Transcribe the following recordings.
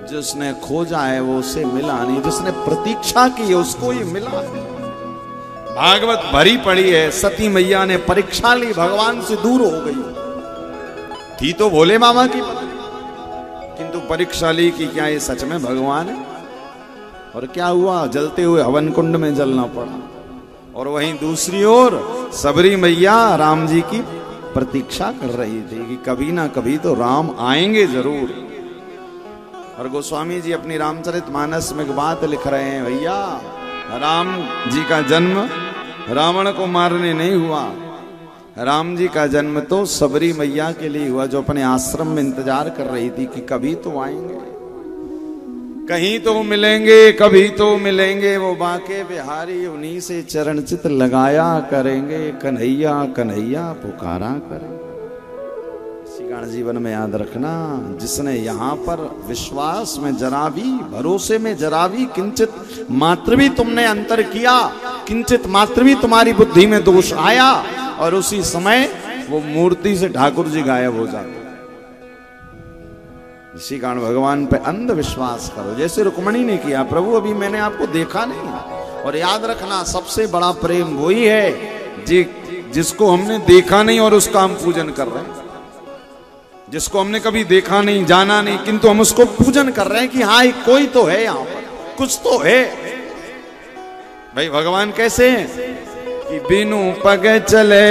जिसने खोजा है वो उसे मिला नहीं, जिसने प्रतीक्षा की है उसको ही मिला है। भागवत भरी पड़ी है, सती मैया ने परीक्षा ली, भगवान से दूर हो गई थी तो भोले बाबा की, किंतु परीक्षा ली कि क्या ये सच में भगवान है। और क्या हुआ, जलते हुए हवन कुंड में जलना पड़ा। और वहीं दूसरी ओर सबरी मैया राम जी की प्रतीक्षा कर रही थी कि कभी ना कभी तो राम आएंगे जरूर। और गोस्वामी जी अपनी रामचरितमानस में एक बात लिख रहे हैं, भैया राम जी का जन्म रावण को मारने नहीं हुआ, राम जी का जन्म तो सबरी मैया के लिए हुआ, जो अपने आश्रम में इंतजार कर रही थी कि कभी तो आएंगे, कहीं तो मिलेंगे, कभी तो मिलेंगे, वो बाके बिहारी उन्हीं से चरण चित लगाया करेंगे, कन्हैया कन्हैया पुकारा करेंगे। जीवन में याद रखना, जिसने यहाँ पर विश्वास में जरा भी, भरोसे में जरा भी किंचित मात्र भी तुमने अंतर किया, किंचित मात्र भी तुम्हारी बुद्धि में दोष आया, और उसी समय वो मूर्ति से ठाकुर जी गायब हो जाते। इसी कारण भगवान पे अंधविश्वास करो, जैसे रुक्मणी ने किया, प्रभु अभी मैंने आपको देखा नहीं। और याद रखना, सबसे बड़ा प्रेम वही है जिसको हमने देखा नहीं और उसका हम पूजन कर रहे हैं, जिसको हमने कभी देखा नहीं, जाना नहीं, किंतु हम उसको पूजन कर रहे हैं कि हाँ कोई तो है, यहाँ पर कुछ तो है। भाई भगवान कैसे हैं कि बिनु पग चले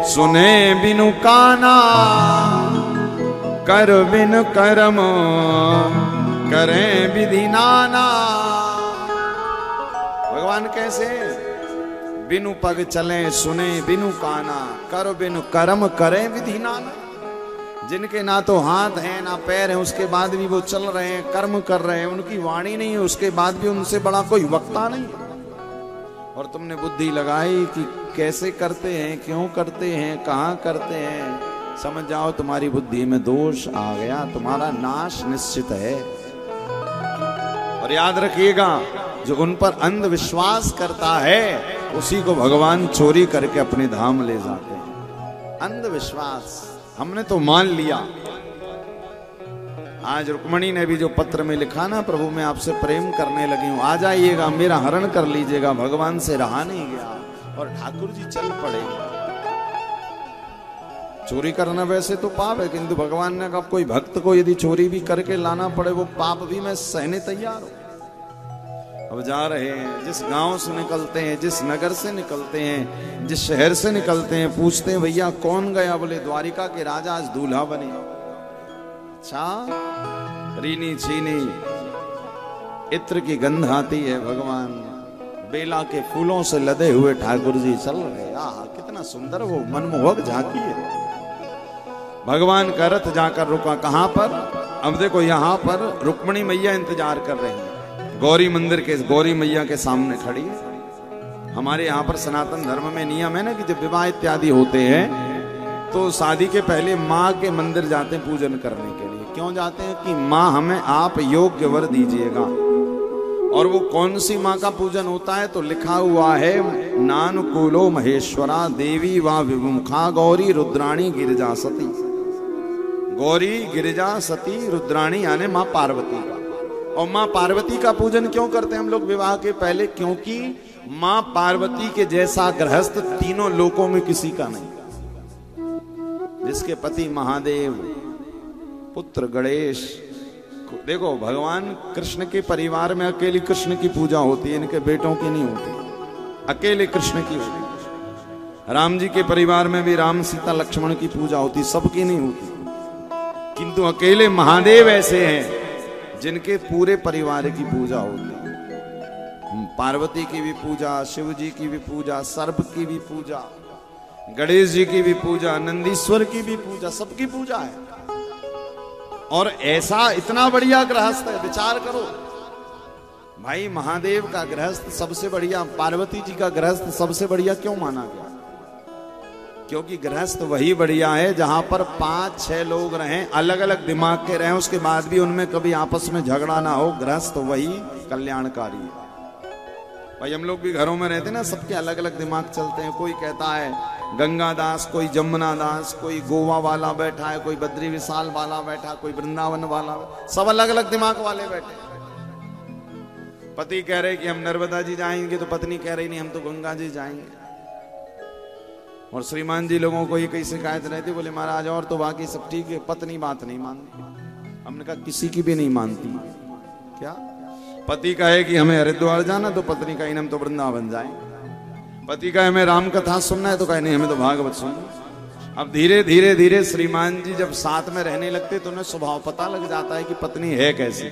सुने बिनु काना, कर बिन करम करें विधि नाना। भगवान कैसे, बिनु पग चले सुने बिनु काना, कर बिनु कर्म करें विधि नाना। जिनके ना तो हाथ है ना पैर है, उसके बाद भी वो चल रहे हैं, कर्म कर रहे हैं, उनकी वाणी नहीं है, उसके बाद भी उनसे बड़ा कोई वक्ता नहीं है। और तुमने बुद्धि लगाई कि कैसे करते हैं, क्यों करते हैं, कहाँ करते हैं, समझ जाओ तुम्हारी बुद्धि में दोष आ गया, तुम्हारा नाश निश्चित है। और याद रखिएगा, जो उन पर अंधविश्वास करता है उसी को भगवान चोरी करके अपने धाम ले जाते हैं। अंधविश्वास हमने तो मान लिया। आज रुक्मणी ने भी जो पत्र में लिखा ना, प्रभु मैं आपसे प्रेम करने लगी हूं, आ जाइएगा, मेरा हरण कर लीजिएगा, भगवान से रहा नहीं गया और ठाकुर जी चल पड़े। चोरी करना वैसे तो पाप है, किंतु भगवान ने कहा कोई भक्त को यदि चोरी भी करके लाना पड़े, वो पाप भी मैं सहने तैयार हूं। अब जा रहे हैं, जिस गांव से निकलते हैं, जिस नगर से निकलते हैं, जिस शहर से निकलते हैं, पूछते हैं भैया कौन गया, बोले द्वारिका के राजा आज दूल्हा बने। अच्छा, रीनी छीनी इत्र की गंध आती है, भगवान बेला के फूलों से लदे हुए ठाकुर जी चल रहे। कितना सुंदर वो मनमोहक झांकी है। भगवान का रथ जाकर रुका कहां पर, अब देखो यहां पर रुक्मणी मैया इंतजार कर रही है, गौरी मंदिर के गौरी मैया के सामने खड़ी है। हमारे यहाँ पर सनातन धर्म में नियम है ना कि जब विवाह इत्यादि होते हैं तो शादी के पहले माँ के मंदिर जाते हैं पूजन करने के लिए। क्यों जाते हैं कि माँ हमें आप योग्य वर दीजिएगा। और वो कौन सी माँ का पूजन होता है, तो लिखा हुआ है नानुकूलो महेश्वरा देवी वा विमुखा गौरी रुद्राणी गिरिजा सती। गौरी गिरिजा सती रुद्राणी यानी माँ पार्वती का। और माँ पार्वती का पूजन क्यों करते हैं हम लोग विवाह के पहले, क्योंकि माँ पार्वती के जैसा गृहस्थ तीनों लोकों में किसी का नहीं। जिसके पति महादेव, पुत्र गणेश। देखो भगवान कृष्ण के परिवार में अकेले कृष्ण की पूजा होती है, इनके बेटों की नहीं होती, अकेले कृष्ण की होती। राम जी के परिवार में भी राम सीता लक्ष्मण की पूजा होती, सबकी नहीं होती। किंतु अकेले महादेव ऐसे हैं जिनके पूरे परिवार की पूजा होती है। पार्वती की भी पूजा, शिव जी की भी पूजा, सर्प की भी पूजा, गणेश जी की भी पूजा, नंदीश्वर की भी पूजा, सबकी पूजा है। और ऐसा इतना बढ़िया गृहस्थ है, विचार करो भाई, महादेव का गृहस्थ सबसे बढ़िया, पार्वती जी का गृहस्थ सबसे बढ़िया क्यों माना गया? क्योंकि गृहस्थ वही बढ़िया है जहां पर 5-6 लोग रहें, अलग अलग दिमाग के रहें, उसके बाद भी उनमें कभी आपस में झगड़ा ना हो। गृहस्थ वही कल्याणकारी है। भाई हम लोग भी घरों में रहते हैं ना, सबके अलग अलग दिमाग चलते हैं। कोई कहता है गंगा दास, कोई जमुना दास, कोई गोवा वाला बैठा है, कोई बद्री विशाल वाला बैठा, कोई वृंदावन वाला, सब अलग अलग दिमाग वाले बैठे। पति कह रहे कि हम नर्मदा जी जाएंगे, तो पत्नी कह रही नहीं हम तो गंगा जी जाएंगे। और श्रीमान जी लोगों को ये कई शिकायत रहती, बोले महाराज और तो बाकी सब ठीक है, पत्नी बात नहीं मानती। हमने कहा किसी की भी नहीं मानती। क्या पति कहे कि हमें हरिद्वार जाना, तो पत्नी कहे हम तो वृंदावन जाएंगे। पति कहे हमें राम कथा सुनना है, तो कहे नहीं हमें तो भागवत सुनना। अब धीरे धीरे धीरे श्रीमान जी जब साथ में रहने लगते तो उन्हें स्वभाव पता लग जाता है कि पत्नी है कैसी।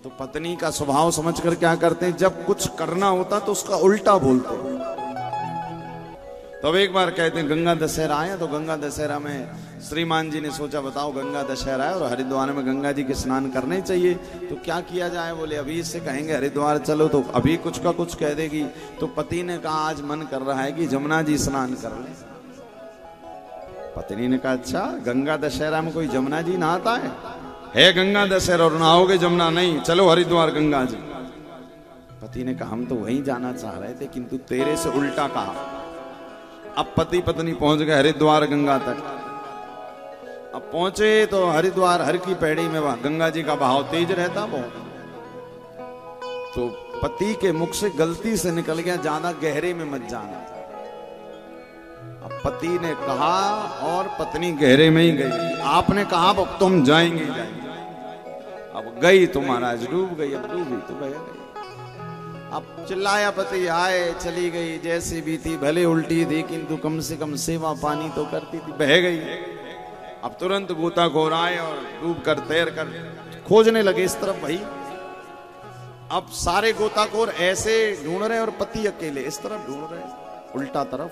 तो पत्नी का स्वभाव समझकर क्या करते हैं, जब कुछ करना होता तो उसका उल्टा बोलते हैं। तब एक बार कहते हैं गंगा दशहरा आया, तो गंगा दशहरा में श्रीमान जी ने सोचा बताओ गंगा दशहरा है और हरिद्वार में गंगा जी के स्नान करने चाहिए, तो क्या किया जाए। बोले अभी इससे कहेंगे हरिद्वार चलो तो अभी कुछ का कुछ कह देगी। तो पति ने कहा आज मन कर रहा है कि जमुना जी स्नान कर ले। पत्नी ने कहा अच्छा गंगा दशहरा में कोई जमुना जी नहाता है गंगा दशहरा और नहाओगे जमुना नहीं, चलो हरिद्वार गंगा जी। पति ने कहा हम तो वहीं जाना चाह रहे थे, किंतु तेरे से उल्टा कहा। अब पति पत्नी पहुंच गए हरिद्वार गंगा तक। अब पहुंचे तो हरिद्वार हर की पैड़ी में वह गंगा जी का बहाव तेज रहता बहुत। तो पति के मुख से गलती से निकल गया ज्यादा गहरे में मत जाना। अब पति ने कहा और पत्नी गहरे में ही गई। आपने कहा अब तुम जाएंगे जाएंगे। अब गई तो महाराज डूब गई। अब डूबी तो बह गई। अब चिल्लाया पति, आए चली गई जैसी भी थी, भले उल्टी थी किंतु कम से कम सेवा पानी तो करती थी, बह गई। अब तुरंत गोताखोर आए और डूब कर तैर कर खोजने लगे इस तरफ भाई। अब सारे गोताखोर ऐसे ढूंढ रहे और पति अकेले इस तरफ ढूंढ रहे उल्टा तरफ।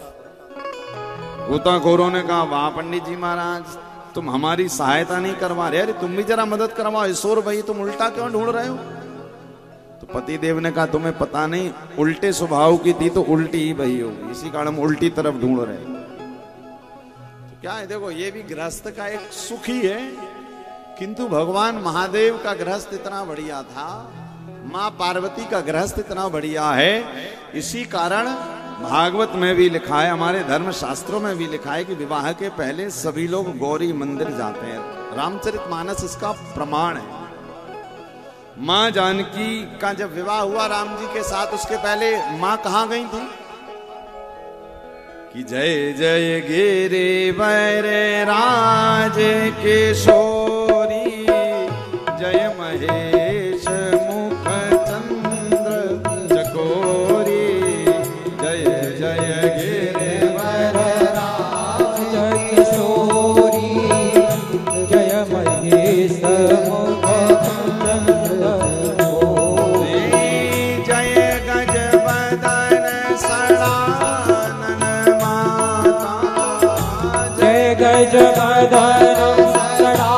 गोताखोरों ने कहा वाह पंडित जी महाराज तुम हमारी सहायता नहीं करवा रहे, अरे तुम भी जरा मदद करवाओ। ईश्वर भाई तुम उल्टा क्यों ढूंढ रहे हो। तो पति देव ने कहा तुम्हें पता नहीं, उल्टे स्वभाव की थी तो उल्टी ही बही होगी, इसी कारण हम उल्टी तरफ ढूंढ रहे हैं। तो क्या है देखो ये भी गृहस्थ का एक सुख ही है, किंतु भगवान महादेव का गृहस्थ इतना बढ़िया था, माँ पार्वती का गृहस्थ इतना बढ़िया है। इसी कारण भागवत में भी लिखा है, हमारे धर्म शास्त्रों में भी लिखा है कि विवाह के पहले सभी लोग गौरी मंदिर जाते हैं। रामचरितमानस इसका प्रमाण है। माँ जानकी का जब विवाह हुआ राम जी के साथ, उसके पहले माँ कहाँ गई थी कि जय जय गिरिवर राज किशोरी, जय महेश मुख चंद्र चकोरी, जय जय गिरिवर राज किशोरी, जय महेश मुख गजबदन सड़ानन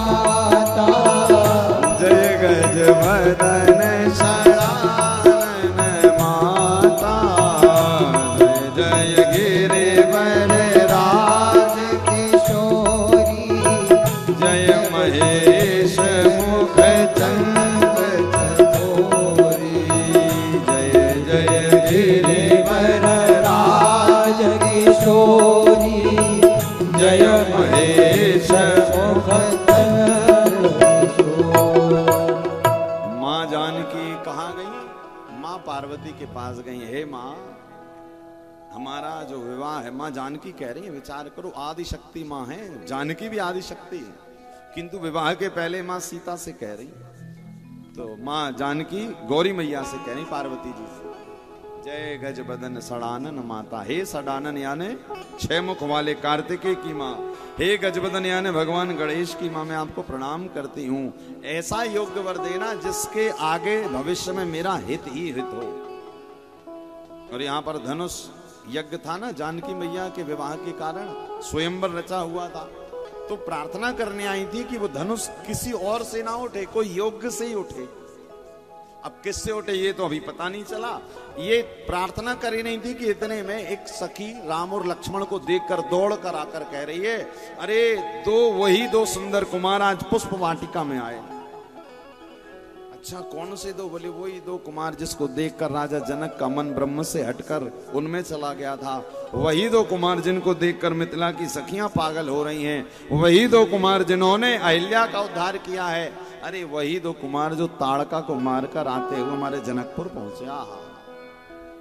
माता, जय गजबदन सड़ानन माता, जय जय गिरिवर राज किशोरी, जय महेश मुख चंद्र चकोरी, जय जय गिरिवर राज किशोरी, जय महेश मुख माँ जानकी कहाँ गई, माँ पार्वती के पास गई। हे माँ हमारा जो विवाह है, माँ जानकी कह रही है विचार करो, आदि शक्ति माँ है, जानकी भी आदि शक्ति है, किंतु विवाह के पहले माँ सीता से कह रही, तो माँ जानकी गौरी मैया से कह रही पार्वती जी से, जय गजबदन सड़ानन माता, हे सड़ानन यानी छह मुख वाले कार्तिकेय की माँ, हे गजबदन यानी भगवान गणेश की माँ, मैं आपको प्रणाम करती हूँ। ऐसा योग्य वर देना जिसके आगे भविष्य में मेरा हित ही हित हो। और यहाँ पर धनुष यज्ञ था ना, जानकी मैया के विवाह के कारण स्वयंवर रचा हुआ था, तो प्रार्थना करने आई थी कि वो धनुष किसी और से ना उठे, कोई योग्य से ही उठे। अब किससे उठे ये तो अभी पता नहीं चला। ये प्रार्थना करी नहीं थी कि इतने में एक सखी राम और लक्ष्मण को देखकर दौड़ कर आकर कह रही है, अरे वही दो सुंदर कुमार आज पुष्प वाटिका में आए। अच्छा कौन से दो? बोले वही दो कुमार जिसको देखकर राजा जनक का मन ब्रह्म से हटकर उनमें चला गया था। वही दो कुमार जिनको देखकर मिथिला की सखियां पागल हो रही हैं। वही दो कुमार जिन्होंने अहिल्या का उद्धार किया है। अरे वही दो कुमार जो ताड़का को मारकर आते हुए हमारे जनकपुर पहुंचे।